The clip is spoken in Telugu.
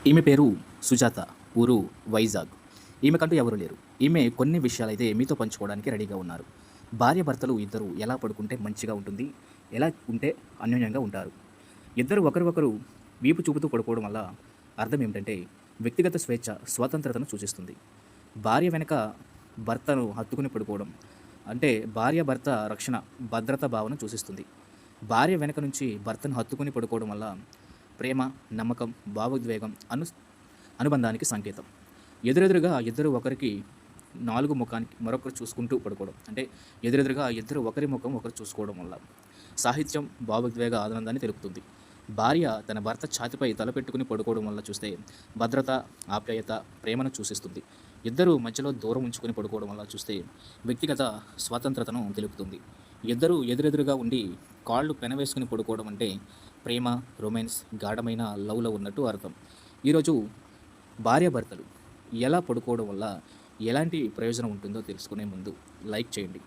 ఈమె పేరు సుజాత. ఊరు వైజాగ్. ఈమెకంటూ ఎవరు లేరు. ఈమె కొన్ని విషయాలైతే మీతో పంచుకోవడానికి రెడీగా ఉన్నారు. భార్యాభర్తలు ఇద్దరు ఎలా పడుకుంటే మంచిగా ఉంటుంది, ఎలా ఉంటే అన్యోన్యంగా ఉంటారు. ఇద్దరు ఒకరికొకరు వీపు చూపుతూ పడుకోవడం వల్ల అర్థం ఏమిటంటే వ్యక్తిగత స్వేచ్ఛ, స్వాతంత్రతను సూచిస్తుంది. భార్య వెనక భర్తను హత్తుకుని పడుకోవడం అంటే భార్యాభర్త రక్షణ, భద్రత భావన సూచిస్తుంది. భార్య వెనక నుంచి భర్తను హత్తుకుని పడుకోవడం వల్ల ప్రేమ, నమ్మకం, భావోద్వేగం, అనుబంధానికి సంకేతం. ఎదురెదురుగా ఇద్దరు ఒకరికి నాలుగు ముఖానికి మరొకరు చూసుకుంటూ పడుకోవడం అంటే ఎదురెదురుగా ఇద్దరు ఒకరి ముఖం ఒకరు చూసుకోవడం వల్ల సాహిత్యం, భావోద్వేగ ఆనందాన్ని తెలుపుతుంది. భార్య తన భర్త ఛాతిపై తలపెట్టుకుని పడుకోవడం వల్ల చూస్తే భద్రత, ఆప్యాయత, ప్రేమను సూచిస్తుంది. ఇద్దరు మధ్యలో దూరం ఉంచుకొని పడుకోవడం వల్ల చూస్తే వ్యక్తిగత స్వాతంత్రతను తెలుపుతుంది. ఇద్దరు ఎదురెదురుగా ఉండి కాళ్ళు పెనవేసుకుని పడుకోవడం అంటే ప్రేమ, రొమాన్స్, గాఢమైన లవ్లో ఉన్నట్టు అర్థం. ఈరోజు భార్యాభర్తలు ఎలా పడుకోవడం వల్ల ఎలాంటి ప్రయోజనం ఉంటుందో తెలుసుకునే ముందు లైక్ చేయండి.